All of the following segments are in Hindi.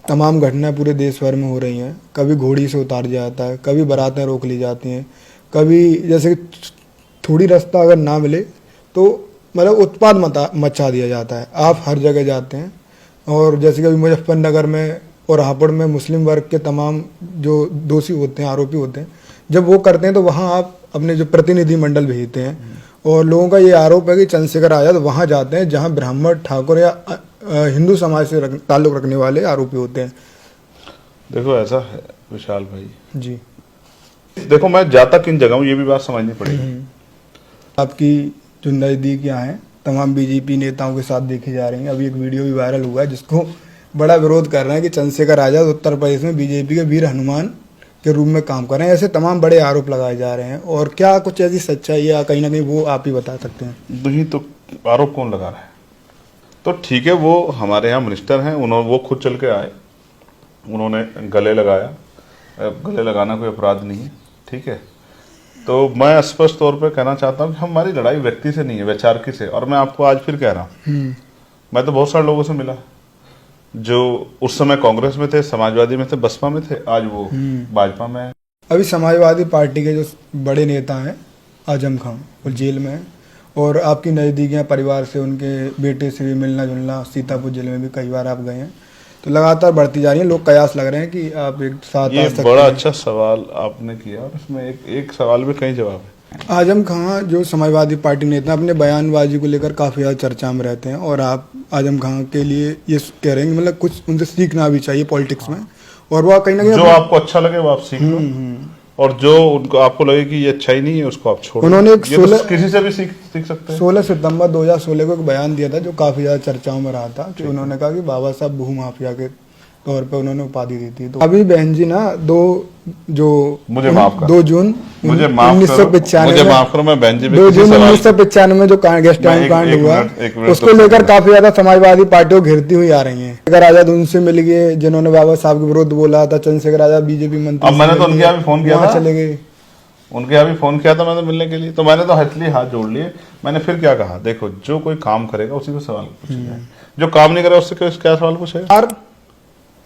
तमाम घटनाएं पूरे देश भर में हो रही हैं। कभी घोड़ी से उतार दिया जाता है, कभी बारातें रोक ली जाती हैं, कभी जैसे कि थोड़ी रास्ता अगर ना मिले तो मतलब उत्पाद मचा दिया जाता है। आप हर जगह जाते हैं और जैसे कि अभी मुजफ्फरनगर में और हापुड़ में मुस्लिम वर्ग के तमाम जो दोषी होते हैं, आरोपी होते हैं, जब वो करते हैं तो वहाँ आप अपने जो प्रतिनिधि मंडल भेजते हैं और लोगों का ये आरोप है कि चंद्रशेखर आज़ाद वहाँ जाते हैं जहाँ ब्राह्मण, ठाकुर या हिंदू समाज से ताल्लुक़ रखने वाले आरोपी होते हैं। देखो ऐसा है विशाल भाई जी, देखो मैं जाता किन जगह हूँ ये भी बात समझनी पड़ेगी। आपकी जो नज़दीकियाँ हैं तमाम बीजेपी नेताओं के साथ देखी जा रही हैं। अभी एक वीडियो भी वायरल हुआ है जिसको बड़ा विरोध कर रहे हैं कि चंद्रशेखर आज़ाद उत्तर प्रदेश में बीजेपी के वीर हनुमान के रूप में काम कर रहे हैं। ऐसे तमाम बड़े आरोप लगाए जा रहे हैं और क्या कुछ ऐसी सच्चाई या कहीं ना कहीं वो आप ही बता सकते हैं? नहीं तो आरोप कौन लगा रहा है? तो ठीक है, वो हमारे यहाँ मिनिस्टर हैं, उन्होंने वो खुद चल के आए, उन्होंने गले लगाया। गले लगाना कोई अपराध नहीं है, ठीक है। तो मैं स्पष्ट तौर पे कहना चाहता हूँ कि हमारी लड़ाई व्यक्ति से नहीं है, वैचारिकी से। और मैं आपको आज फिर कह रहा हूँ, मैं तो बहुत सारे लोगों से मिला जो उस समय कांग्रेस में थे, समाजवादी में थे, बसपा में थे, आज वो भाजपा में है। अभी समाजवादी पार्टी के जो बड़े नेता हैं आजम खान वो जेल में हैं और आपकी नज़दीकियाँ परिवार से, उनके बेटे से भी मिलना जुलना, सीतापुर जिले में भी कई बार आप गए हैं, तो लगातार बढ़ती जा रही है। लोग कयास लग रहे हैं कि आप एक साथ ये आ सकते बड़ा हैं। अच्छा सवाल आपने किया और इसमें एक सवाल में कई जवाब है। आजम खान जो समाजवादी पार्टी नेता अपने बयानबाजी को लेकर काफ़ी ज़्यादा चर्चा में रहते हैं और आप आजम खान के लिए ये कह रहे हैं कि मतलब कुछ उनसे सीखना भी चाहिए पॉलिटिक्स में, और वह कहीं ना कहीं जो आपको अच्छा लगे वो आप सीख लो और जो उनको आपको लगे कि ये अच्छा ही नहीं है उसको आप छोड़ो। उन्होंने एक किसी से भी सीख सकते हैं। 16 सितंबर 2016 को एक बयान दिया था जो काफ़ी ज़्यादा चर्चाओं में रहा था कि उन्होंने कहा कि बाबा साहब भू माफिया के तौर पे उन्होंने उपाधि दी थी। तो अभी बहन जी ना 2 जून मुझे माफ करो मैं बहन जी 2 जून 1995 में जो गेस्ट हाउस कांड हुआ उसको लेकर काफी ज्यादा समाजवादी पार्टियों घिरती हुई आ रही है। चंद्रशेखर आजाद उनसे मिल गए जिन्होंने बाबा साहब के विरुद्ध बोला था। चंद्रशेखर आजाद बीजेपी मंत्री, अब मैंने तो उनके यहाँ भी फोन किया था, चले गए, उनके यहाँ भी फोन किया था मैंने मिलने के लिए, तो मैंने तो इसलिए हाथ जोड़ लिए। मैंने फिर क्या कहा, देखो जो कोई काम करेगा उसी को सवाल पूछेगा, जो काम नहीं करेगा उससे क्या सवाल पूछेगा।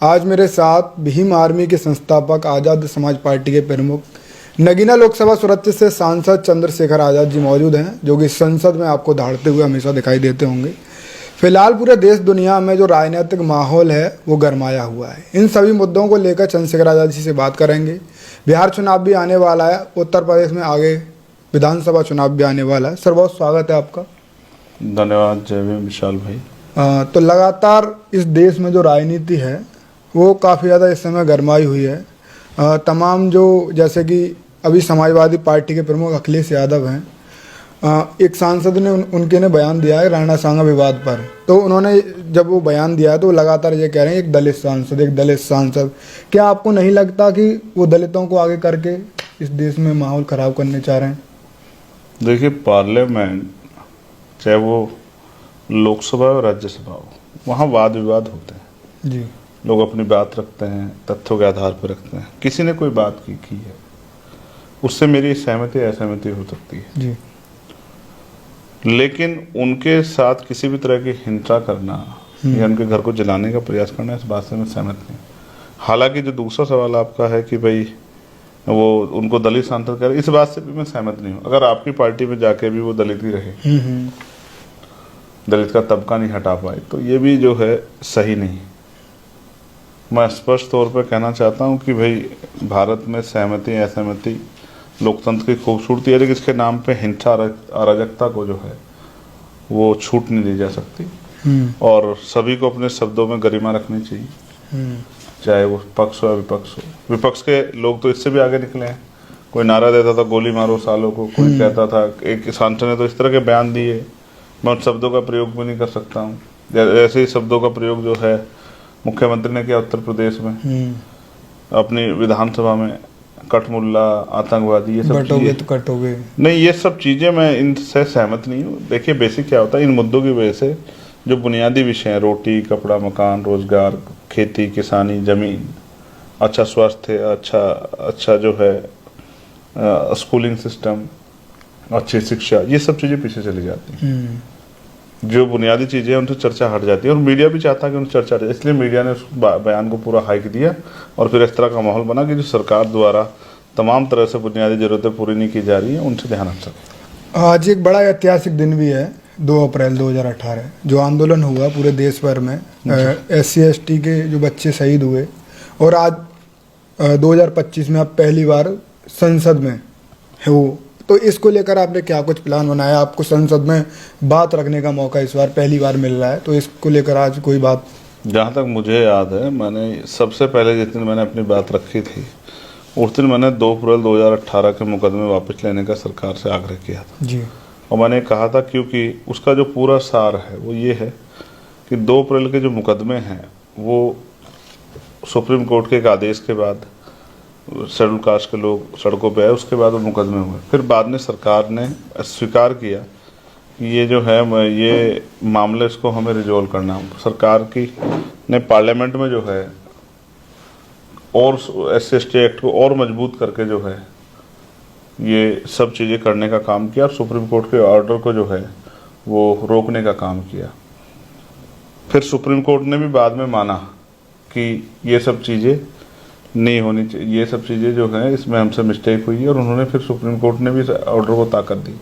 आज मेरे साथ भीम आर्मी के संस्थापक, आजाद समाज पार्टी के प्रमुख, नगीना लोकसभा सुरक्षित से सांसद चंद्रशेखर आजाद जी मौजूद हैं, जो कि संसद में आपको दहाड़ते हुए हमेशा दिखाई देते होंगे। फिलहाल पूरे देश दुनिया में जो राजनीतिक माहौल है वो गरमाया हुआ है। इन सभी मुद्दों को लेकर चंद्रशेखर आजाद जी से बात करेंगे। बिहार चुनाव भी आने वाला है, उत्तर प्रदेश में आगे विधानसभा चुनाव भी आने वाला है। सर बहुत स्वागत है आपका। धन्यवाद। जय भीम विशाल भाई। तो लगातार इस देश में जो राजनीति है वो काफ़ी ज़्यादा इस समय गरमाई हुई है। तमाम जो जैसे कि अभी समाजवादी पार्टी के प्रमुख अखिलेश यादव हैं, एक सांसद ने उनके ने बयान दिया है राणा सांगा विवाद पर। तो उन्होंने जब वो बयान दिया है तो लगातार ये कह रहे हैं एक दलित सांसद। क्या आपको नहीं लगता कि वो दलितों को आगे करके इस देश में माहौल ख़राब करने चाह रहे हैं? देखिए, पार्लियामेंट चाहे वो लोकसभा और राज्यसभा हो, वहाँ वाद विवाद होते हैं जी। लोग अपनी बात रखते हैं, तथ्यों के आधार पर रखते हैं। किसी ने कोई बात की है, उससे मेरी सहमति असहमति हो सकती है जी, लेकिन उनके साथ किसी भी तरह की हिंसा करना या उनके घर को जलाने का प्रयास करना, इस बात से मैं सहमत नहीं। हालांकि जो दूसरा सवाल आपका है कि भाई वो उनको दलित सांसद करे, इस बात से भी मैं सहमत नहीं हूँ। अगर आपकी पार्टी में जाके भी वो दलित ही रहे, दलित का तबका नहीं हटा पाए, तो ये भी जो है सही नहीं। मैं स्पष्ट तौर पर कहना चाहता हूं कि भाई भारत में सहमति असहमति लोकतंत्र की खूबसूरती है, लेकिन इसके नाम पे हिंसा अराजकता को जो है वो छूट नहीं दी जा सकती और सभी को अपने शब्दों में गरिमा रखनी चाहिए, चाहे वो पक्ष हो या विपक्ष हो। विपक्ष के लोग तो इससे भी आगे निकले हैं। कोई नारा देता था गोली मारो सालों को, कोई कहता था, एक सांसद ने तो इस तरह के बयान दिए, मैं उन शब्दों का प्रयोग भी नहीं कर सकता हूँ। ऐसे ही शब्दों का प्रयोग जो है मुख्यमंत्री ने किया उत्तर प्रदेश में अपनी विधानसभा में, कटमुल्ला, आतंकवादी, ये सब चीजें तो कटोगे नहीं, ये सब चीजें मैं इनसे सहमत नहीं हूँ। देखिए बेसिक क्या होता है, इन मुद्दों की वजह से जो बुनियादी विषय हैं, रोटी कपड़ा मकान रोजगार, खेती किसानी जमीन, अच्छा स्वास्थ्य, अच्छा जो है स्कूलिंग सिस्टम, अच्छी शिक्षा, ये सब चीजें पीछे चली जाती हैं। जो बुनियादी चीज़ें हैं उनसे चर्चा हट जाती है, और मीडिया भी चाहता है कि उनसे चर्चा हट जाए, इसलिए मीडिया ने उस बयान को पूरा हाइक दिया और फिर इस तरह का माहौल बना कि जो सरकार द्वारा तमाम तरह से बुनियादी ज़रूरतें पूरी नहीं की जा रही हैं उनसे ध्यान हट सके। आज एक बड़ा ऐतिहासिक दिन भी है, 2 अप्रैल 2018, जो आंदोलन हुआ पूरे देश भर में, SC/ST के जो बच्चे शहीद हुए, और आज 2025 में आप पहली बार संसद में हो, तो इसको लेकर आपने क्या कुछ प्लान बनाया? आपको संसद में बात रखने का मौका इस बार पहली बार मिल रहा है, तो इसको लेकर आज कोई बात? जहाँ तक मुझे याद है, मैंने सबसे पहले जिस दिन मैंने अपनी बात रखी थी उस दिन मैंने 2 अप्रैल 2018 के मुकदमे वापस लेने का सरकार से आग्रह किया था जी। और मैंने कहा था, क्योंकि उसका जो पूरा सार है वो ये है कि 2 अप्रैल के जो मुकदमे हैं वो सुप्रीम कोर्ट के एक आदेश के बाद शेड्यूल कास्ट के लोग सड़कों पे आए, उसके बाद वो मुकदमे हुए। फिर बाद में सरकार ने स्वीकार किया कि ये जो है ये मामले इसको हमें रिजॉल्व करना है। सरकार की ने पार्लियामेंट में जो है और SC/ST एक्ट को और मजबूत करके जो है ये सब चीज़ें करने का काम किया और सुप्रीम कोर्ट के ऑर्डर को जो है वो रोकने का काम किया। फिर सुप्रीम कोर्ट ने भी बाद में माना कि ये सब चीज़ें नहीं होनी चाहिए, ये सब चीज़ें जो हैं इसमें हमसे मिस्टेक हुई है, और उन्होंने फिर सुप्रीम कोर्ट ने भी ऑर्डर को ताकत दी।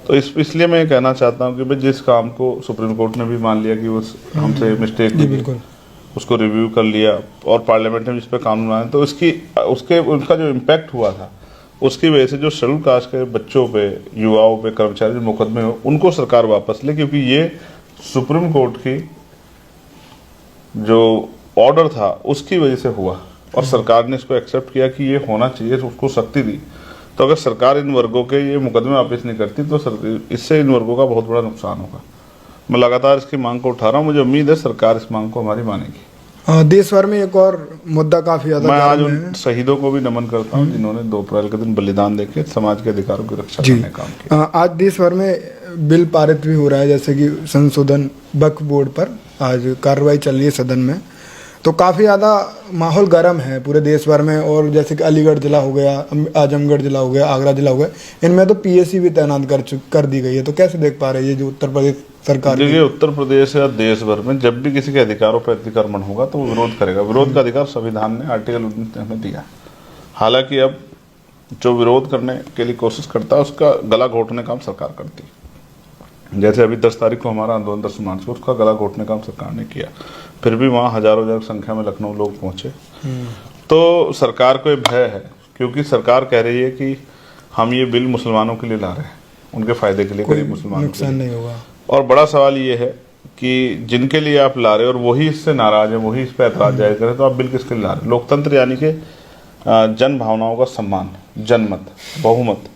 तो इसलिए मैं ये कहना चाहता हूँ कि भाई जिस काम को सुप्रीम कोर्ट ने भी मान लिया कि वो हमसे मिस्टेक हुई, बिल्कुल, उसको रिव्यू कर लिया और पार्लियामेंट ने जिस पर कानून बनाया, तो उनका जो इम्पैक्ट हुआ था उसकी वजह से जो शेड्यूल कास्ट के बच्चों पे, युवाओं पे, कर्मचारी जो मुकदमे हो उनको सरकार वापस ले, क्योंकि ये सुप्रीम कोर्ट की जो ऑर्डर था उसकी वजह से हुआ और सरकार ने इसको एक्सेप्ट किया कि ये होना चाहिए, तो उसको शक्ति दी। तो अगर सरकार इन वर्गों के ये मुकदमे वापस नहीं करती तो इससे इन वर्गों का बहुत बड़ा नुकसान होगा। मैं लगातार इसकी मांग को उठा रहा हूँ, मुझे उम्मीद है सरकार इस मांग को हमारी मानेगी। देश भर में एक और मुद्दा काफी ज्यादा, मैं आज उन शहीदों को भी नमन करता हूँ जिन्होंने 2 अप्रैल के दिन बलिदान देके समाज के अधिकारों की रक्षा करने का काम किया। आज देश भर में बिल पारित भी हो रहा है, जैसे कि संशोधन वक्फ बोर्ड पर आज कार्रवाई चल रही है सदन में, तो काफ़ी ज़्यादा माहौल गर्म है पूरे देश भर में। और जैसे कि अलीगढ़ जिला हो गया, आजमगढ़ जिला हो गया, आगरा जिला हो गया, इनमें तो PSC भी तैनात कर दी गई है। तो कैसे देख पा रहे हैं ये जो उत्तर प्रदेश सरकार? देखिए, उत्तर प्रदेश या देश भर में जब भी किसी के अधिकारों पर अतिक्रमण होगा तो वो विरोध करेगा। विरोध का अधिकार संविधान ने आर्टिकल 19 ने हमें दिया। हालांकि अब जो विरोध करने के लिए कोशिश करता है उसका गला घोटने का काम सरकार करती है। जैसे अभी 10 तारीख को हमारा आंदोलन 10 मार्च को, उसका गला घोटने का काम सरकार ने किया, फिर भी वहाँ हजारों हजार संख्या में लखनऊ लोग पहुंचे। तो सरकार को ये भय है, क्योंकि सरकार कह रही है कि हम ये बिल मुसलमानों के लिए ला रहे हैं, उनके फायदे के लिए, गरीब मुसलमानों के लिए नहीं होगा। और बड़ा सवाल ये है कि जिनके लिए आप ला रहे हो और वही इससे नाराज है, वही इस पर ऐतराज जाहिर करे, तो आप बिल किसके लिए ला रहे हैं? लोकतंत्र यानी कि जन भावनाओं का सम्मान, जनमत, बहुमत।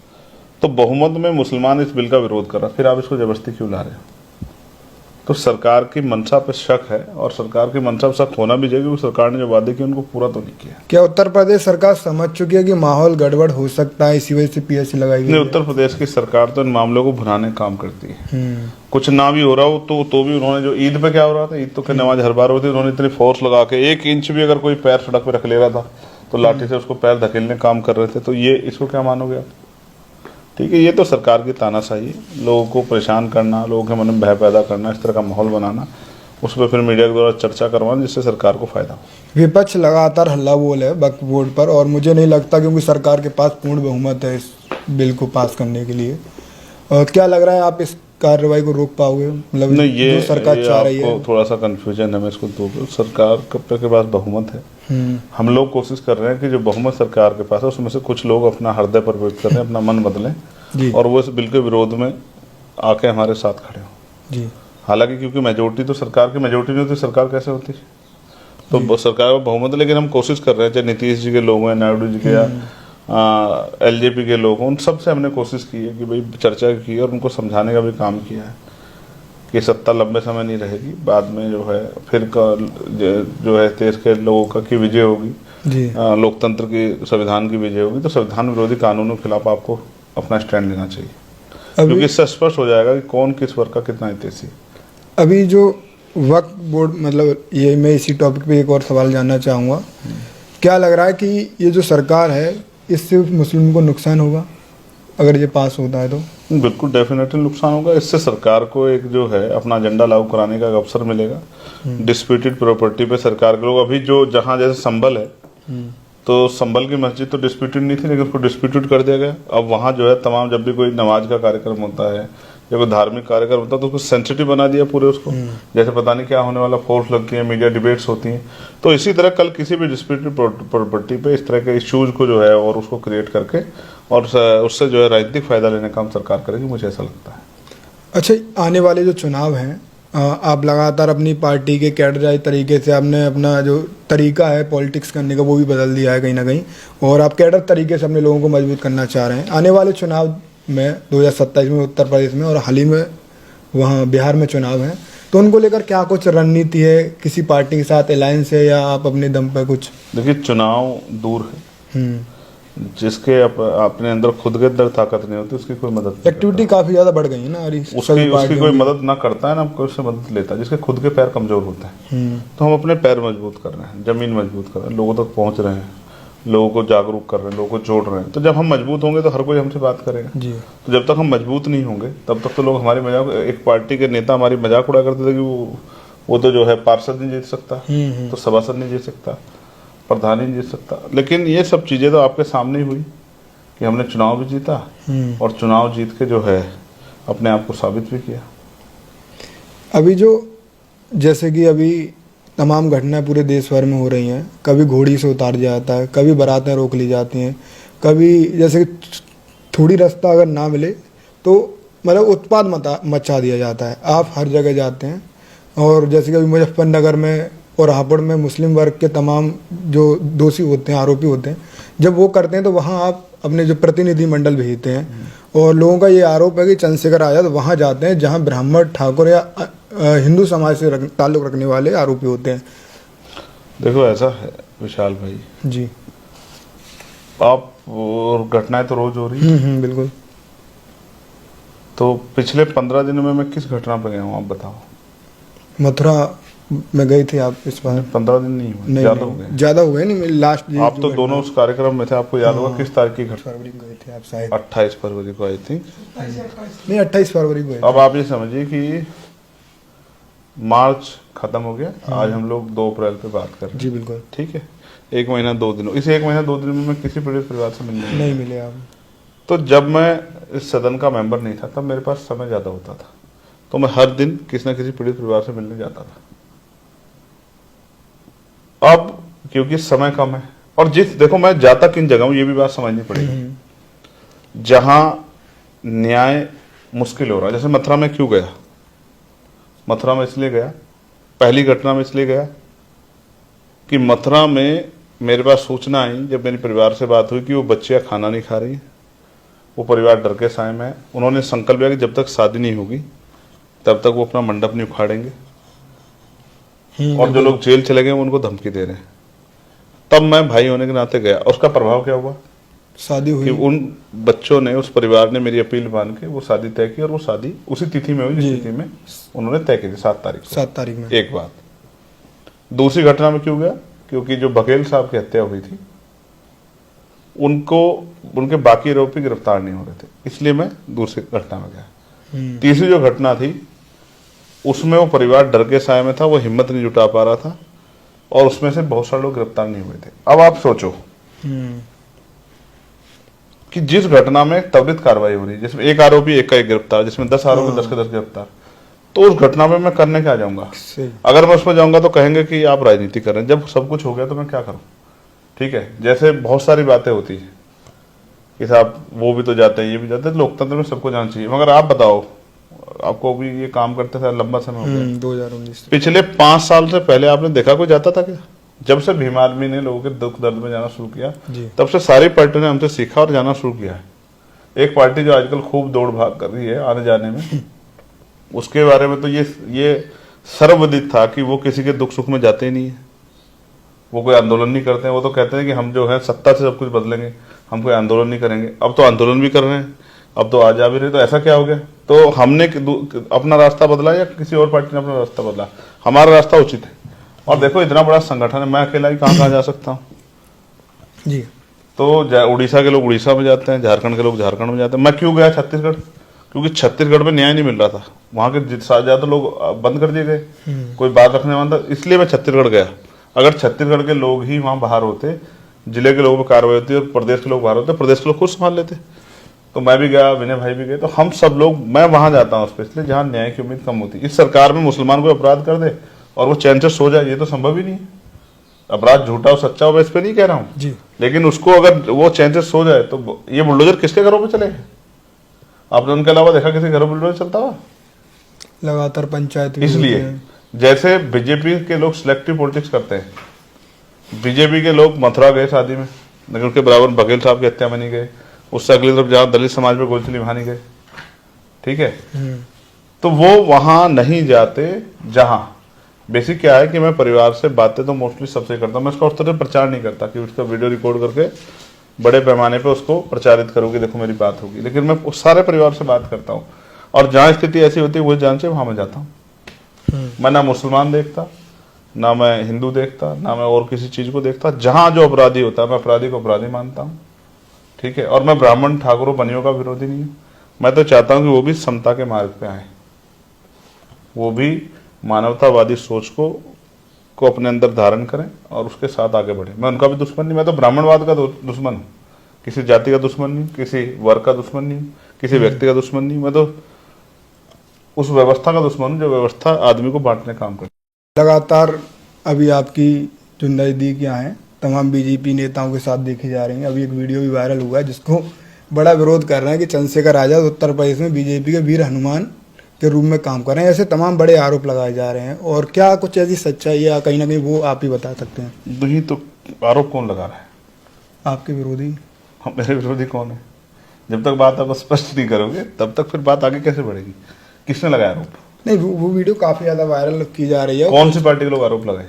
तो बहुमत में मुसलमान इस बिल का विरोध कर रहा है, फिर आप इसको जबरदस्ती क्यों ला रहे हो? तो सरकार की मंशा पे शक है, और सरकार की मंशा पे शक होना भी चाहिए क्योंकि सरकार ने जो वादे किए उनको पूरा तो नहीं किया। क्या उत्तर प्रदेश सरकार समझ चुकी है कि माहौल गड़बड़ हो सकता है, इसी वजह से PSC लगाई गई? नहीं, उत्तर प्रदेश की सरकार तो इन मामलों को भुनाने का काम करती है। कुछ ना भी हो रहा हो तो भी उन्होंने, जो ईद पे क्या हो रहा था, ईद तो की नमाज हर बार होती है, उन्होंने इतनी फोर्स लगा के 1 इंच भी अगर कोई पैर सड़क पे रख ले रहा था तो लाठी से उसको पैर धकेलने काम कर रहे थे। तो ये इसको क्या मानोगे आप? ठीक है, ये तो सरकार की तानाशाही है, लोगों को परेशान करना, लोगों के मन में भय पैदा करना, इस तरह का माहौल बनाना, उस पर फिर मीडिया के द्वारा चर्चा करवाना जिससे सरकार को फायदा हो। विपक्ष लगातार हल्ला बोल है वक्फ बोर्ड पर, और मुझे नहीं लगता क्योंकि सरकार के पास पूर्ण बहुमत है इस बिल को पास करने के लिए। और क्या लग रहा है आप इस कार्रवाई को रोक पाओगे? मतलब नहीं, ये सरकार चाह रही है, थोड़ा सा कंफ्यूजन है, मैं इसको दो, सरकार के पास बहुमत है। हम लोग कोशिश कर रहे हैं कि जो बहुमत सरकार के पास है उसमें से कुछ लोग अपना हृदय पर व्यक्त कर रहे हैं, अपना मन बदलें और वो इस बिल के विरोध में आके हमारे साथ खड़े हों। हालांकि क्योंकि मेजोरिटी तो सरकार की मेजोरिटी नहीं होती, सरकार कैसे होती? तो सरकार का बहुमत, लेकिन हम कोशिश कर रहे हैं, चाहे नीतीश जी के लोग हैं, नायडू जी के या LJP के लोग हों, उन सबसे हमने कोशिश की है कि भाई चर्चा की और उनको समझाने का भी काम किया है कि सत्ता लंबे समय नहीं रहेगी, बाद में जो है फिर जो है देश के लोगों का की विजय होगी, लोकतंत्र की, संविधान की विजय होगी। तो संविधान विरोधी कानूनों के खिलाफ आपको अपना स्टैंड लेना चाहिए, क्योंकि इससे स्पष्ट हो जाएगा कि कौन किस वर्ग का कितना हितैषी। अभी जो वक्फ बोर्ड, मतलब ये मैं इसी टॉपिक पे एक और सवाल जानना चाहूँगा, क्या लग रहा है कि ये जो सरकार है इससे मुस्लिम को नुकसान होगा? अगर ये पास होता है तो? बिल्कुल डेफिनेटली नुकसान होगा। इससे सरकार को एक जो है अपना एजेंडा लागू कराने का अवसर मिलेगा। डिस्प्यूटेड प्रॉपर्टी पे सरकार के लोग अभी जो जहाँ जैसे संभल है, तो संभल की मस्जिद तो डिस्प्यूटेड नहीं थी, लेकिन उसको डिस्प्यूटेड कर दिया गया। अब वहाँ जो है तमाम जब भी कोई नमाज का कार्यक्रम होता है या कोई धार्मिक कार्यक्रम होता है तो उसको सेंसिटिव बना दिया पूरे उसको, जैसे पता नहीं क्या होने वाला, फोर्स लगती है, मीडिया डिबेट्स होती हैं। तो इसी तरह कल किसी भी डिस्प्यूटेड प्रॉपर्टी पे इस तरह के इश्यूज को जो है और उसको क्रिएट करके और उससे जो है राजनीतिक फायदा लेने का काम सरकार करेगी, मुझे ऐसा लगता है। अच्छा, आने वाले जो चुनाव हैं, आप लगातार अपनी पार्टी के कैडराइज तरीके से आपने अपना जो तरीका है पॉलिटिक्स करने का वो भी बदल दिया है कहीं ना कहीं, और आप कैडर तरीके से अपने लोगों को मजबूत करना चाह रहे हैं। आने वाले चुनाव में 2027 में उत्तर प्रदेश में और हाल ही में वहाँ बिहार में चुनाव हैं, तो उनको लेकर क्या कुछ रणनीति है? किसी पार्टी के साथ अलायंस है या आप अपने दम पर कुछ? देखिए, चुनाव दूर है, जिसके अपने अंदर खुद के अंदर ताकत नहीं होती उसकी कोई मदद नहीं एक्टिविटी काफी ज्यादा बढ़ गई है ना, उसकी कोई मदद ना करता है ना कोई उससे मदद लेता है। जिसके खुद के पैर कमजोर होते हैं, तो हम अपने पैर मजबूत कर रहे हैं, जमीन मजबूत कर रहे हैं, लोगों तक पहुंच रहे हैं, लोगों को जागरूक कर रहे हैं, लोगों को जोड़ रहे हैं। तो जब हम मजबूत होंगे तो हर कोई हमसे बात करेगा जी। तो जब तक हम मजबूत नहीं होंगे तब तक तो लोग हमारी मजाक, एक पार्टी के नेता हमारी मजाक उड़ा करते थे कि वो तो जो है पार्षद नहीं जीत सकता, तो सभासद नहीं जीत सकता, प्रधान ही नहीं जीत सकता। लेकिन ये सब चीजें तो आपके सामने ही हुई कि हमने चुनाव भी जीता और चुनाव जीत के जो है अपने आप को साबित भी किया। अभी जो जैसे कि अभी तमाम घटनाएं पूरे देश भर में हो रही हैं, कभी घोड़ी से उतार दिया जाता है, कभी बारातें रोक ली जाती हैं, कभी जैसे कि थोड़ी रास्ता अगर ना मिले तो मतलब उत्पाद मचा दिया जाता है। आप हर जगह जाते हैं और जैसे कि अभी मुजफ्फरनगर में और हापुड़ में मुस्लिम वर्ग के तमाम जो दोषी होते हैं, आरोपी होते हैं, जब वो करते हैं तो वहाँ आप अपने जो प्रतिनिधि मंडल भेजते हैं और लोगों का ये आरोप है कि चंद्रशेखर आजाद वहाँ जाते हैं जहाँ ब्राह्मण, ठाकुर या हिंदू समाज से ताल्लुक रखने वाले आरोपी होते हैं। देखो ऐसा है विशाल भाई जी, आप घटनाएं तो रोज हो रही है। बिल्कुल। तो पिछले 15 दिनों में मैं किस घटना पर गया हूँ आप बताओ? मथुरा में गई थी आप इस बार? 15 दिन नहीं हुए, ज्यादा हो गए। ज्यादा हो गए नहीं, लास्ट आप तो दोनों उस कार्यक्रम में थे, आपको याद होगा किस तारीख की घटना? फरवरी को गए थे आप शायद। 28 फरवरी को आई थी। नहीं, 28 फरवरी को गए थे। अब आप ये समझिए कि मार्च खत्म हो गया, आज हम लोग 2 अप्रैल पे बात कर रहे हैं। जी बिल्कुल। ठीक है, 1 महीना 2 दिन, इस 1 महीना 2 दिन में मैं किसी पीड़ित परिवार से मिलने नहीं मिले आप। तो जब मैं इस सदन का मेंबर नहीं था तब मेरे पास समय ज्यादा होता था, तो मैं हर दिन किसी न किसी पीड़ित परिवार से मिलने जाता था। अब क्योंकि समय कम है और देखो मैं जाता किन जगह हूं ये भी बात समझनी पड़ेगी जहां न्याय मुश्किल हो रहा है। जैसे मथुरा में क्यों गया? मथुरा में इसलिए गया, पहली घटना में इसलिए गया कि मथुरा में मेरे पास सूचना आई जब मेरी परिवार से बात हुई कि वो बच्चियां खाना नहीं खा रही, वो परिवार डर के साए में है। उन्होंने संकल्प लिया कि जब तक शादी नहीं होगी तब तक वो अपना मंडप नहीं उखाड़ेंगे और जो लोग जेल चले गए उनको धमकी दे रहे हैं। तब मैं भाई होने के नाते गया और उसका प्रभाव क्या हुआ? शादी हुई। कि उन बच्चों ने, उस परिवार ने मेरी अपील मान के वो शादी तय की और वो शादी उसी तिथि में हुई जिस तिथि में उन्होंने तय की थी, 7 तारीख को। 7 तारीख में। एक बात। दूसरी घटना में क्यों गया? क्योंकि जो बघेल साहब की हत्या हुई थी उनको, उनके बाकी आरोपी गिरफ्तार नहीं हो रहे थे, इसलिए मैं दूसरी घटना में गया। तीसरी जो घटना थी उसमें वो परिवार डर के साए में था, वो हिम्मत नहीं जुटा पा रहा था और उसमें से बहुत सारे लोग गिरफ्तार नहीं हुए थे। अब आप सोचो कि जिस घटना में त्वरित कार्रवाई हो रही है, जिसमें एक आरोपी एक का एक गिरफ्तार, जिसमें 10 आरोपी 10 के 10 गिरफ्तार, तो उस घटना में मैं करने क्या जाऊंगा? अगर मैं उसमें जाऊंगा तो कहेंगे कि आप राजनीति कर रहे हैं। जब सब कुछ हो गया तो मैं क्या करूं? ठीक है, जैसे बहुत सारी बातें होती है कि साहब वो भी तो जाते हैं, ये भी जाते हैं, लोकतंत्र में सबको जाना चाहिए। मगर आप बताओ, आपको भी ये काम करते थे लंबा समय हो गया, 2019 पिछले 5 साल से पहले आपने देखा कोई जाता था क्या? जब से भीम आर्मी ने लोगों के दुख दर्द में जाना शुरू किया तब से सारी पार्टियों ने हमसे सीखा और जाना शुरू किया है। एक पार्टी जो आजकल खूब दौड़ भाग कर रही है आने जाने में, उसके बारे में तो ये सर्वविदित था कि वो किसी के दुख सुख में जाते ही नहीं है, वो कोई आंदोलन नहीं करते हैं। वो तो कहते हैं कि हम जो है सत्ता से सब कुछ बदलेंगे, हम कोई आंदोलन नहीं करेंगे। अब तो आंदोलन भी कर रहे हैं, अब तो आज आ भी रहे। तो ऐसा क्या हो गया? तो हमने अपना रास्ता बदला या किसी और पार्टी ने अपना रास्ता बदला? हमारा रास्ता उचित है। और देखो इतना बड़ा संगठन है, मैं अकेला ही कहाँ जा सकता हूँ? जी। तो उड़ीसा के लोग उड़ीसा में जाते हैं, झारखंड के लोग झारखंड में जाते हैं। मैं क्यों गया छत्तीसगढ़? क्योंकि छत्तीसगढ़ में न्याय नहीं मिल रहा था, वहां के ज्यादा लोग बंद कर दिए गए, कोई बात रखने वाला था, इसलिए मैं छत्तीसगढ़ गया। अगर छत्तीसगढ़ के लोग ही वहां बाहर होते, जिले के लोगों पर कार्रवाई होती और प्रदेश के लोग बाहर होते, प्रदेश के लोग खुद संभाल लेते। तो मैं भी गया, विनय भाई भी गए, तो हम सब लोग, मैं वहां जाता हूँ स्पेशली जहां न्याय की उम्मीद कम होती। इस सरकार में मुसलमान को अपराध कर दे और वो चैन से सो जाए, ये तो संभव ही नहीं है। अपराध झूठा हो सच्चा हो, मैं इस पे नहीं कह रहा हूँ, लेकिन उसको अगर वो चैन से सो जाए तो ये बुलडोजर किसके घरों पे चले? आपने उनके अलावा देखा किसी घरों बुलडोजर चलता हुआ? लगातार पंचायत। इसलिए जैसे बीजेपी के लोग सिलेक्टिव पॉलिटिक्स करते हैं, बीजेपी के लोग मथुरा गए शादी में, लेकिन उसके बराबर बघेल साहब की हत्या में नहीं गए। उससे अगली तरफ जहां दलित समाज में गोली चली वहां नहीं गए, ठीक है? तो वो वहां नहीं जाते जहां बेसिक क्या है कि मैं परिवार से बातें तो मोस्टली सबसे करता हूँ, मैं उसका उस तरह प्रचार नहीं करता कि उसका वीडियो रिकॉर्ड करके बड़े पैमाने पे उसको प्रचारित करूँगी, देखो मेरी बात होगी, लेकिन मैं उस सारे परिवार से बात करता हूँ। और जहाँ स्थिति ऐसी होती है वो जान से वहां मैं जाता हूँ। मैं ना मुसलमान देखता, ना मैं हिंदू देखता, ना मैं और किसी चीज को देखता। जहां जो अपराधी होता है मैं अपराधी को अपराधी मानता हूँ, ठीक है? और मैं ब्राह्मण ठाकुरों बनियों का विरोधी नहीं हूँ। मैं तो चाहता हूँ कि वो भी समता के मार्ग पे आए, वो भी मानवतावादी सोच को अपने अंदर धारण करें और उसके साथ आगे बढ़े। मैं उनका भी दुश्मन नहीं, मैं तो ब्राह्मणवाद का दुश्मन हूँ, किसी जाति का दुश्मन नहीं, किसी वर्ग का दुश्मन नहीं, किसी व्यक्ति का दुश्मन नहीं। मैं तो उस व्यवस्था का दुश्मन हूँ जो व्यवस्था आदमी को बांटने काम करती। लगातार अभी आपकी जो नज़दीकियाँ हैं तमाम बीजेपी नेताओं के साथ देखी जा रही हैं। अभी एक वीडियो भी वायरल हुआ है जिसको बड़ा विरोध कर रहे हैं कि चंद्रशेखर आजाद उत्तर प्रदेश में बीजेपी के वीर हनुमान के रूप में काम कर रहे हैं। ऐसे तमाम बड़े आरोप लगाए जा रहे हैं, और क्या कुछ ऐसी सच्चाई या कहीं ना कहीं वो आप ही बता सकते हैं? नहीं तो आरोप कौन लगा रहा है? आपके विरोधी। मेरे विरोधी कौन है? जब तक बात आप स्पष्ट नहीं करोगे तब तक फिर बात आगे कैसे बढ़ेगी? किसने लगाया आरोप? नहीं, वो वीडियो काफी ज्यादा वायरल की जा रही है। कौन सी पार्टी के लोग आरोप लगाए?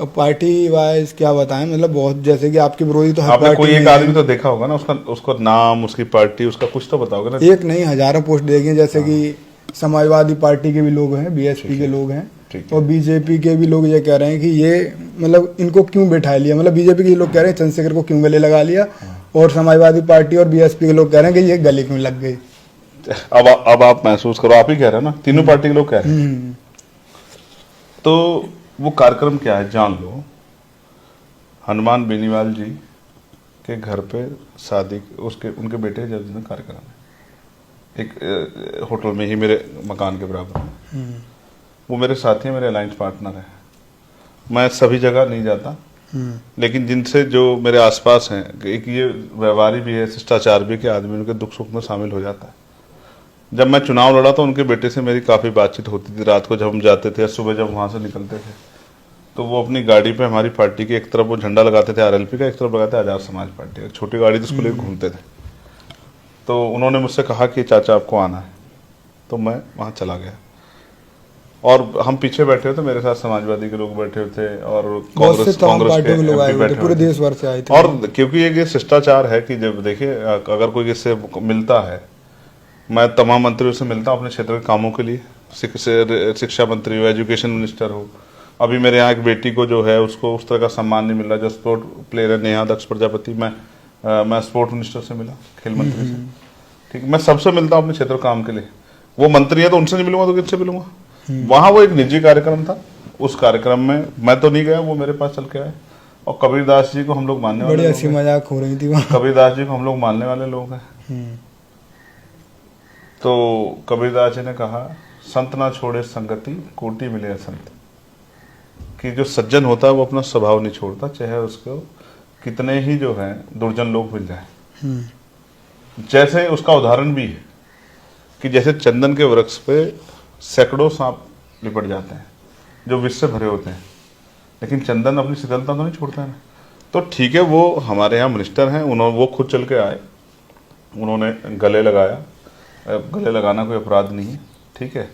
पार्टी वाइज क्या बताएं, मतलब बहुत, जैसे कि आपके विरोधी तो हर आपने पार्टी कोई एक में आदमी तो देखा होगा ना, उसका नाम, उसकी पार्टी, उसका कुछ तो बताओगे ना। एक नहीं, हजारों पोस्ट देखे, जैसे कि समाजवादी पार्टी के भी लोग हैं, बीएसपी के लोग हैं, और बीजेपी के भी लोग ये कह रहे हैं कि ये मतलब इनको क्यों बैठा लिया, मतलब बीजेपी के लोग कह रहे हैं चंद्रशेखर को क्यों गले लगा लिया, और समाजवादी पार्टी और बीएसपी के लोग कह रहे हैं कि ये गले क्यों लग गई। अब आप महसूस करो, आप ही कह रहे हो ना, तीनों पार्टी के लोग कह रहे हैं। तो वो कार्यक्रम क्या है जान लो। हनुमान बेनीवाल जी के घर पे शादी, उनके बेटे के जन्मदिन कार्यक्रम है, एक होटल में ही मेरे मकान के बराबर में। वो मेरे साथी हैं, मेरे अलायंस पार्टनर हैं। मैं सभी जगह नहीं जाता, लेकिन जिनसे जो मेरे आसपास हैं, एक ये व्यवहारी भी है, शिष्टाचार भी, के आदमी उनके दुख सुख में शामिल हो जाता है। जब मैं चुनाव लड़ा तो उनके बेटे से मेरी काफ़ी बातचीत होती थी, रात को जब हम जाते थे, सुबह जब वहाँ से निकलते थे, तो वो अपनी गाड़ी पे हमारी पार्टी के एक तरफ वो झंडा लगाते थे आरएलपी का, एक तरफ लगाते आजाद समाज पार्टी का, छोटी गाड़ी, तो उसको लेकर घूमते थे। तो उन्होंने मुझसे कहा कि चाचा आपको आना है, तो मैं वहाँ चला गया, और हम पीछे बैठे थे, मेरे साथ समाजवादी के लोग बैठे थे और कांग्रेस के लोग आए हुए थे, पूरे देश भर से आए थे। और क्योंकि ये शिष्टाचार है कि जब देखिए अगर कोई इससे मिलता है, मैं तमाम मंत्रियों से मिलता हूँ अपने क्षेत्र के कामों के लिए, शिक्षा मंत्री हो, एजुकेशन मिनिस्टर हो। अभी मेरे यहाँ एक बेटी को जो है उसको उस तरह का सम्मान नहीं मिल रहा, जो स्पोर्ट प्लेयर है नेहा दक्ष प्रजापति, मैं स्पोर्ट मिनिस्टर से मिला, खेल मंत्री से, ठीक है? मैं सबसे मिलता हूँ अपने क्षेत्र काम के लिए। वो मंत्री है तो उनसे नहीं मिलूंगा तो किससे मिलूंगा? वहां वो एक निजी कार्यक्रम था, उस कार्यक्रम में मैं तो नहीं गया, वो मेरे पास चल के आए। और कबीरदास जी को हम लोग मानने वाले, बड़ी हंसी मजाक हो रही थी वहाँ। कबीरदास जी को हम लोग मानने वाले लोग हैं। तो कबीरदास जी ने कहा, संत ना छोड़े संगति, कोटि मिले असंत। कि जो सज्जन होता है वो अपना स्वभाव नहीं छोड़ता, चाहे उसको कितने ही जो है दुर्जन लोग मिल जाए। जैसे उसका उदाहरण भी है कि जैसे चंदन के वृक्ष पे सैकड़ों सांप लिपट जाते हैं जो विष से भरे होते हैं, लेकिन चंदन अपनी शीतलता तो नहीं छोड़ता है ना। तो ठीक है, वो हमारे यहाँ मिनिस्टर हैं, वो खुद चल के आए, उन्होंने गले लगाया। गले लगाना कोई अपराध नहीं है, ठीक है?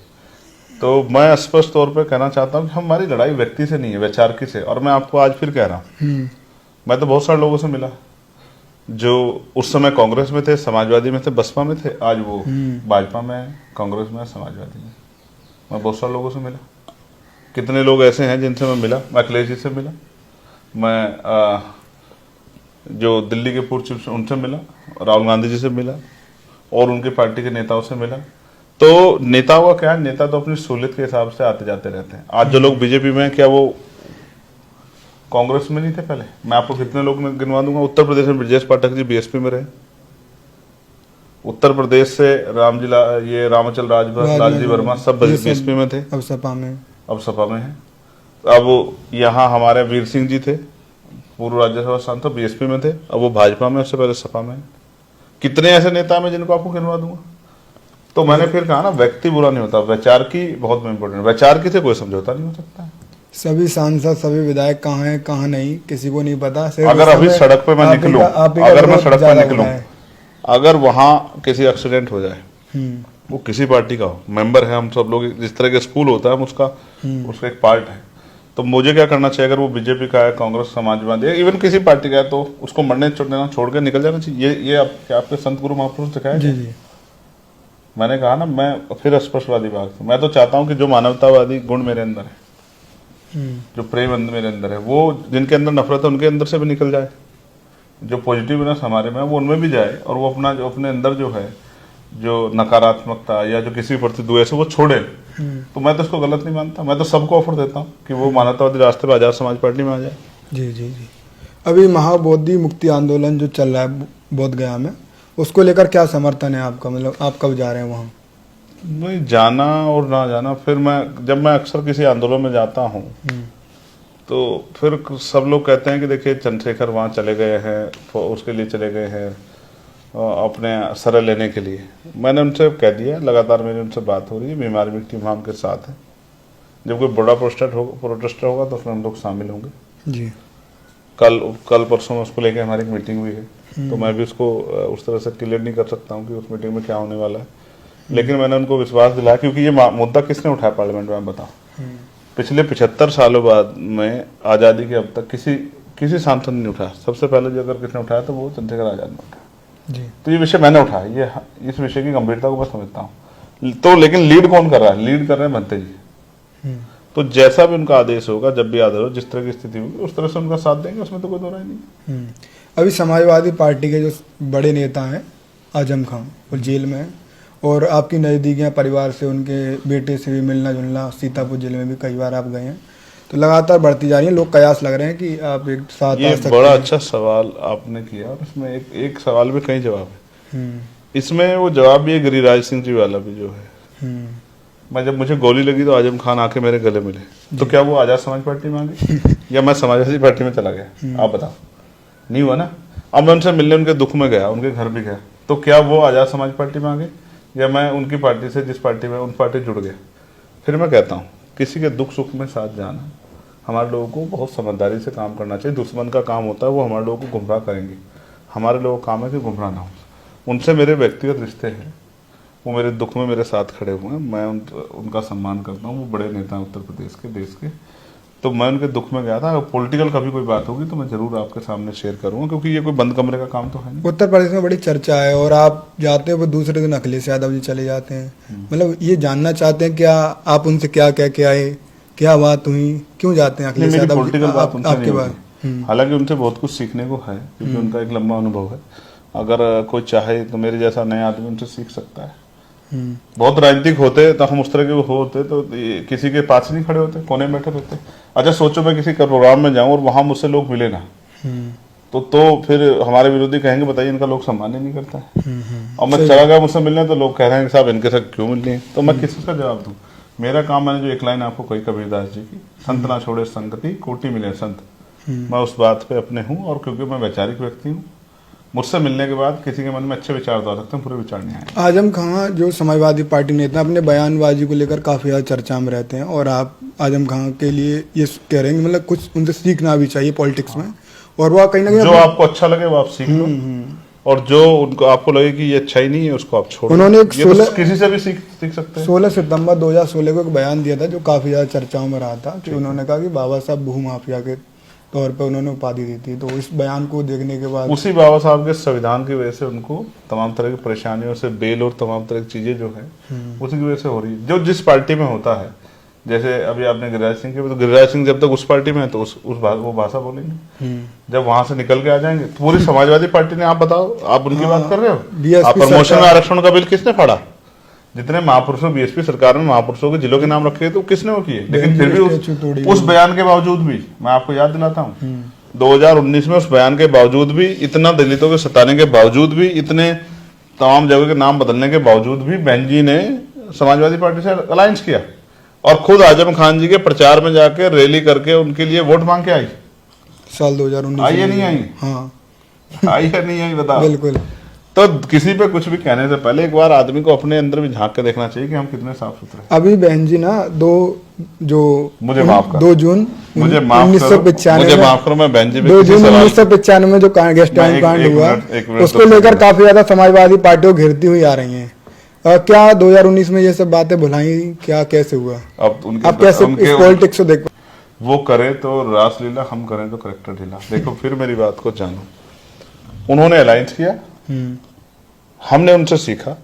तो मैं स्पष्ट तौर पे कहना चाहता हूँ कि हमारी लड़ाई व्यक्ति से नहीं है, वैचारिकी से। और मैं आपको आज फिर कह रहा हूँ, मैं तो बहुत सारे लोगों से मिला जो उस समय कांग्रेस में थे, समाजवादी में थे, बसपा में थे, आज वो भाजपा में है, कांग्रेस में है, समाजवादी में। मैं बहुत सारे लोगों से मिला। कितने लोग ऐसे हैं जिनसे मैं मिला? मैं अखिलेश जी से मिला, मैं जो दिल्ली के पूर्व चीफ उनसे मिला, राहुल गांधी जी से मिला और उनकी पार्टी के नेताओं से मिला। तो नेताओं का क्या है, नेता तो अपनी सहूलियत के हिसाब से आते जाते रहते हैं। आज जो लोग बीजेपी में हैं, क्या वो कांग्रेस में नहीं थे पहले? मैं आपको कितने लोग गिनवा दूंगा। उत्तर प्रदेश में ब्रजेश पाठक जी बीएसपी में रहे, उत्तर प्रदेश से ये रामचल राजभर, लालजी वर्मा सब बीएसपी में थे, अब सपा में हैं। अब यहाँ हमारे वीर सिंह जी थे, पूर्व राज्यसभा सांसद, बीएसपी में थे, अब वो भाजपा में, उससे पहले सपा में। कितने ऐसे नेता हैं जिनको आपको गिनवा दूंगा। तो मैंने फिर कहा ना, व्यक्ति बुरा नहीं होता, वैचार की बहुत इंपॉर्टेंट। वैचार की से कोई समझौता नहीं हो सकता है। सभी सांसद, सभी विधायक कहाँ हैं कहाँ नहीं, किसी को नहीं पता। अगर अभी सड़क पे मैं निकलूं, अगर मैं सड़क पे निकलूं, अगर वहां किसी एक्सीडेंट हो जाए, वो किसी पार्टी का हो, मेंबर है हम सब लोग, जिस तरह के स्कूल होता है उसका एक पार्ट है, तो मुझे क्या करना चाहिए? अगर वो बीजेपी का है, कांग्रेस, समाजवादी है, इवन किसी पार्टी का है, तो उसको मरने छोड़ के निकल जाना चाहिए। ये आपके संत गुरु महापुरुष सिखाया जी। मैंने कहा ना, मैं फिर स्पष्टवादी बात, मैं तो चाहता हूँ कि जो मानवतावादी गुण मेरे अंदर है, जो प्रेम मेरे अंदर है, वो जिनके अंदर नफरत है उनके अंदर से भी निकल जाए, जो पॉजिटिवनेस हमारे में है वो उनमें भी जाए, और वो अपना जो अपने अंदर जो है, जो नकारात्मकता या जो किसी प्रति द्वेष है वो छोड़े। तो मैं तो इसको गलत नहीं मानता। मैं तो सबको ऑफर देता हूँ कि वो मानवतावादी रास्ते पर आजाद समाज पार्टी में आ जाए। जी जी जी। अभी महाबोधि मुक्ति आंदोलन जो चल रहा है बोध गया में, उसको लेकर क्या समर्थन है आपका? मतलब आप कब जा रहे हैं वहाँ? नहीं, जाना और ना जाना, फिर जब मैं अक्सर किसी आंदोलन में जाता हूँ तो फिर सब लोग कहते हैं कि देखिए चंद्रशेखर वहाँ चले गए हैं, उसके लिए चले गए हैं अपने सर लेने के लिए। मैंने उनसे कह दिया, लगातार मेरी उनसे बात हो रही है, बीमारी में टीम हम के साथ है। जब कोई बड़ा प्रोटेस्टर होगा तो उसमें हम लोग शामिल होंगे जी। कल परसों में उसको लेकर हमारी एक मीटिंग हुई है, तो मैं भी उसको उस तरह से क्लियर नहीं कर सकता हूँ कि उस मीटिंग में क्या होने वाला है, लेकिन मैंने उनको विश्वास दिलाया। क्योंकि ये मुद्दा किसने उठाया पार्लियामेंट में, बताओ? पिछले 75 सालों बाद में आज़ादी के अब तक किसी सांसद ने उठाया। सबसे पहले जो अगर किसने उठाया तो वो चंद्रशेखर आजाद ने उठाया जी। तो ये विषय मैंने उठाया, ये इस विषय की गंभीरता को मैं समझता हूँ। तो लेकिन लीड कौन कर रहा है? लीड कर रहे हैं भंते जी। तो जैसा भी उनका आदेश होगा, जब भी आदेश हो, जिस तरह की स्थिति होगी उस तरह से उनका साथ देंगे, उसमें तो कोई दो राय नहीं। अभी समाजवादी पार्टी के जो बड़े नेता हैं आजम खान, वो जेल में है, और आपकी नज़दीकियाँ परिवार से, उनके बेटे से भी मिलना जुलना, सीतापुर जिले में भी कई बार आप गए हैं, तो लगातार बढ़ती जा रही है। लोग कयास लग रहे हैं कि आप एक साथ ये बड़ा अच्छा सवाल आपने किया, और इसमें एक सवाल में कई जवाब है। इसमें वो जवाब भी है गिरिराज सिंह जी वाला भी जो है। मैं जब मुझे गोली लगी तो आजम खान आके मेरे गले मिले, तो क्या वो आजाद समाज पार्टी में आ गए या मैं समाजवादी पार्टी में चला गया? आप बताओ, नहीं हुआ ना। अब मैं उनसे मिलने उनके दुख में गया, उनके घर भी गया, तो क्या वो आजाद समाज पार्टी में आ गए या मैं उनकी पार्टी से, जिस पार्टी में उन पार्टी जुड़ गया? फिर मैं कहता हूँ, किसी के दुख सुख में साथ जाना, हमारे लोगों को बहुत समझदारी से काम करना चाहिए। दुश्मन का काम होता है वो हमारे लोगों को गुमराह करेंगे, हमारे लोगों का काम है कि गुमराह ना हो। उनसे मेरे व्यक्तिगत रिश्ते हैं, वो मेरे दुख में मेरे साथ खड़े हुए हैं, मैं उनका सम्मान करता हूँ। वो बड़े नेता हैं उत्तर प्रदेश के, देश के, तो मैं उनके दुख में गया था। अगर पॉलिटिकल कभी कोई बात होगी तो मैं जरूर आपके सामने शेयर करूंगा, क्योंकि ये कोई बंद कमरे का काम तो है नहीं। उत्तर प्रदेश में बड़ी चर्चा है, और आप जाते हो वो दूसरे दिन अखिलेश यादव जी चले जाते हैं। मतलब ये जानना चाहते हैं क्या आप उनसे क्या कह के आए, क्या बात हुई, क्यों जाते हैं अखिलेश यादव? पॉलिटिकल बात उनसे नहीं होती, हालांकि उनसे बहुत कुछ सीखने को है, क्योंकि उनका एक लंबा अनुभव है। अगर कोई चाहे तो मेरे जैसा नया आदमी उनसे सीख सकता है। बहुत राजनीतिक होते तो हम उस तरह के होते तो किसी के पास नहीं खड़े होते, कोने में बैठे रहते। अच्छा सोचो मैं किसी प्रोग्राम में जाऊं और वहां मुझसे लोग मिले ना, तो फिर हमारे विरोधी कहेंगे बताइए इनका लोग सम्मान ही नहीं करता है। और मैं चला गया मुझसे मिलने तो लोग कह रहे हैं साहब इनके साथ क्यों मिल रही है, तो मैं किसी का जवाब दूं? मेरा काम, मैंने जो एक लाइन आपको कही कबीरदास जी की, संत ना छोड़े संगति कोटि मिले संत, मैं उस बात पे अपने हूँ। और क्योंकि मैं वैचारिक व्यक्ति हूँ, मुझसे मिलने के बाद किसी के मन में अच्छे विचार तो आ सकते हैं, पूरे विचार नहीं आए। आजम खान जो समाजवादी पार्टी नेता अपने बयानबाजी को लेकर काफ़ी ज़्यादा चर्चा में रहते हैं, और आप आजम खान के लिए ये कह रहे हैं मतलब कुछ उनसे सीखना भी चाहिए पॉलिटिक्स में, और वो कहीं ना कहीं जो आपको अच्छा लगे वो आप सीख लो, और जो उनको आपको लगे कि ये अच्छा ही नहीं है उसको आप छोड़ो। उन्होंने किसी से भी सीख सकते हैं। 16 सितंबर 2016 को एक बयान दिया था जो काफ़ी ज़्यादा चर्चाओं में रहा था, कि उन्होंने कहा कि बाबा साहब भूमाफिया के तौर पे उन्होंने उपाधि दी थी। तो इस बयान को देखने के बाद उसी बाबा साहब के संविधान की वजह से उनको तमाम तरह की परेशानियों से बेल और तमाम तरह की चीजें जो है उसी की वजह से हो रही है। जो जिस पार्टी में होता है जैसे अभी आपने गिरिराज सिंह की, तो गिरिराज सिंह जब तक उस पार्टी में है तो वो भाषा बोलेंगे। जब वहां से निकल के आ जाएंगे तो पूरी समाजवादी पार्टी ने, आप बताओ, आप उनकी बात कर रहे हो? BSP आप प्रमोशन में सरकार- आरक्षण का बिल किसने फाड़ा? जितने महापुरुषों, बीएसपी सरकार में महापुरुषों के जिलों के नाम रखे तो किसने वो किए? लेकिन फिर भी स्टैचू तोड़ी उस बयान के बावजूद भी, मैं आपको याद दिलाता हूँ, 2019 में उस बयान के बावजूद भी, इतना दलितों के सताने के बावजूद भी, इतने तमाम जगह के नाम बदलने के बावजूद भी बहन जी ने समाजवादी पार्टी से अलायंस किया और खुद आजम खान जी के प्रचार में जाके रैली करके उनके लिए वोट मांग के आई। साल 2019 आई या नहीं आई? हाँ आई या नहीं आई, बताओ। बिल्कुल। तो किसी पे कुछ भी कहने से पहले एक बार आदमी को अपने अंदर भी झांक के देखना चाहिए कि हम कितने साफ सुथरे हैं। अभी बहन जी ना मुझे माफ कर, 2 जून मुझे माफ करो, 1995 मैं बहन जी पे 2 किसी जून सवाल- 1995 में जो गेस्ट मैं टाउन एक कांड हुआ, मिनट उसको तो लेकर सुनिए। काफी ज्यादा समाजवादी पार्टियों घिरती हुई आ रही हैं। क्या 2019 में ये सब बातें भुलाई? क्या कैसे हुआ? अब उनके आप कैसे उनके- इस पॉलिटिक्स को देख? वो करे तो रासलीला, हम करें तो करेक्टर ढीला। देखो फिर मेरी बात को जानो, उन्होंने अलायंस किया, हमने उनसे सीखा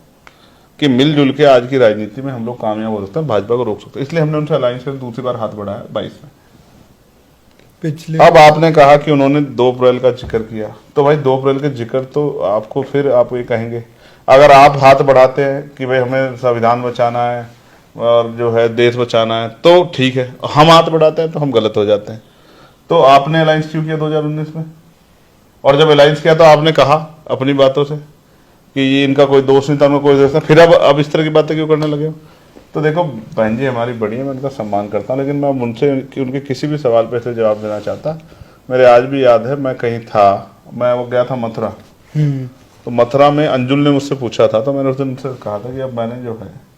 कि मिलजुल के आज की राजनीति में हम लोग कामयाब हो सकते हैं, भाजपा को रोक सकते हैं, इसलिए हमने उनसे अलायंस कर दूसरी बार हाथ बढ़ाया 22 में। पिछले अब आपने कहा कि उन्होंने 2 अप्रैल का जिक्र किया, तो भाई 2 अप्रैल के जिक्र तो आपको फिर आप ये कहेंगे, अगर आप हाथ बढ़ाते हैं कि भाई हमें संविधान बचाना है और जो है देश बचाना है, तो ठीक है, हम हाथ बढ़ाते हैं तो हम गलत हो जाते हैं। तो आपने अलायंस क्यों किया 2019 में? और जब अलायंस किया तो आपने कहा अपनी बातों से कि ये इनका कोई दोष नहीं था, उनका कोई दोष नहीं, फिर अब इस तरह की बातें क्यों करने लगे हो? तो देखो बहन जी हमारी बड़ी है, मैं उनका सम्मान करता हूँ, लेकिन मैं उनसे उनके किसी भी सवाल पे से जवाब देना चाहता। मेरे आज भी याद है, मैं कहीं था, मैं वो गया था मथुरा, तो मथुरा में अंजुल ने मुझसे पूछा था, तो मैंने उस दिन उनसे कहा था कि अब मैंने जो है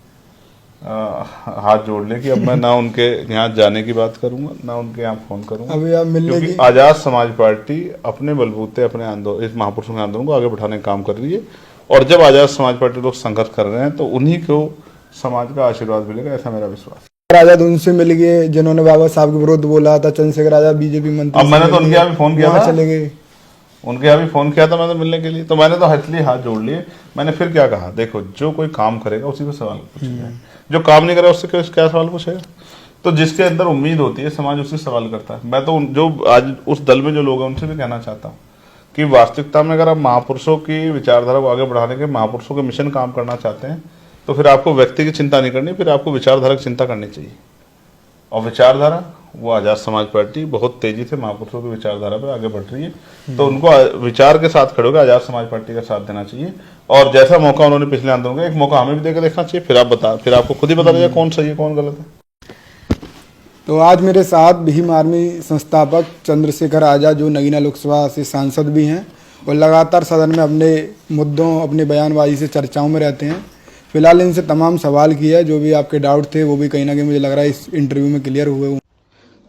हाथ जोड़ ले कि अब मैं ना उनके यहाँ जाने की बात करूंगा, ना उनके यहाँ फोन करूंगा। अभी आप मिलने क्योंकि की आजाद समाज पार्टी अपने बलबूते अपने आंदोलन, इस महापुरुषों के आंदोलन को आगे बढ़ाने का काम कर रही है, और जब आजाद समाज पार्टी लोग संघर्ष कर रहे हैं तो उन्हीं को समाज का आशीर्वाद मिलेगा, ऐसा मेरा विश्वास। आजाद उनसे मिल गए जिन्होंने बाबा साहब के विरुद्ध बोला था, चंद्रशेखर आजाद बीजेपी मंत्री। अब मैंने तो उनके यहाँ भी फोन किया वहाँ था, चले गए, उनके यहाँ भी फोन किया था मैंने मिलने के लिए, तो मैंने तो इसलिए हाथ जोड़ लिए। मैंने फिर क्या कहा, देखो जो कोई काम करेगा उसी को सवाल पूछेगा, जो काम नहीं करेगा उससे क्या सवाल पूछेगा? तो जिसके अंदर उम्मीद होती है समाज उससे सवाल करता है। मैं तो जो आज उस दल में जो लोग हैं उनसे भी कहना चाहता हूँ कि वास्तविकता में अगर आप महापुरुषों की विचारधारा को आगे बढ़ाने के, महापुरुषों के मिशन काम करना चाहते हैं, तो फिर आपको व्यक्ति की चिंता नहीं करनी, फिर आपको विचारधारा की चिंता करनी चाहिए। और विचारधारा वो आजाद समाज पार्टी बहुत तेजी से महापुरुषों की विचारधारा पे आगे बढ़ रही है, तो उनको विचार के साथ खड़े होकर आजाद समाज पार्टी का साथ देना चाहिए। और जैसा मौका उन्होंने पिछले आंदोलन का, एक मौका हमें भी देकर देखना चाहिए, फिर आपको खुद ही पता लगेगा कौन सही है कौन गलत है। तो आज मेरे साथ भीम आर्मी संस्थापक चंद्रशेखर आजाद, जो नगीना लोकसभा से सांसद भी हैं और लगातार सदन में अपने मुद्दों, अपनी बयानबाजी से चर्चाओं में रहते हैं। फिलहाल इनसे तमाम सवाल किया, जो भी आपके डाउट थे वो भी कहीं ना कहीं मुझे लग रहा है इस इंटरव्यू में क्लियर हुए।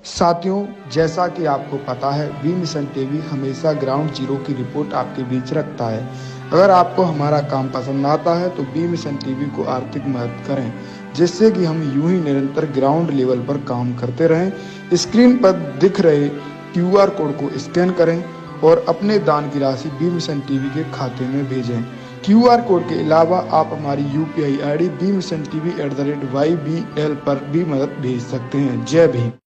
साथियों, जैसा कि आपको पता है, बी मिशन टीवी हमेशा ग्राउंड जीरो की रिपोर्ट आपके बीच रखता है। अगर आपको हमारा काम पसंद आता है तो बी मिशन टीवी को आर्थिक मदद करें, जिससे कि हम यूं ही निरंतर ग्राउंड लेवल पर काम करते रहें। स्क्रीन पर दिख रहे QR कोड को स्कैन करें और अपने दान की राशि बी मिशन टीवी के खाते में भेजें। QR कोड के अलावा आप हमारी UPI ID bmissiontv@ybl पर भी मदद भेज सकते हैं। जय भीम।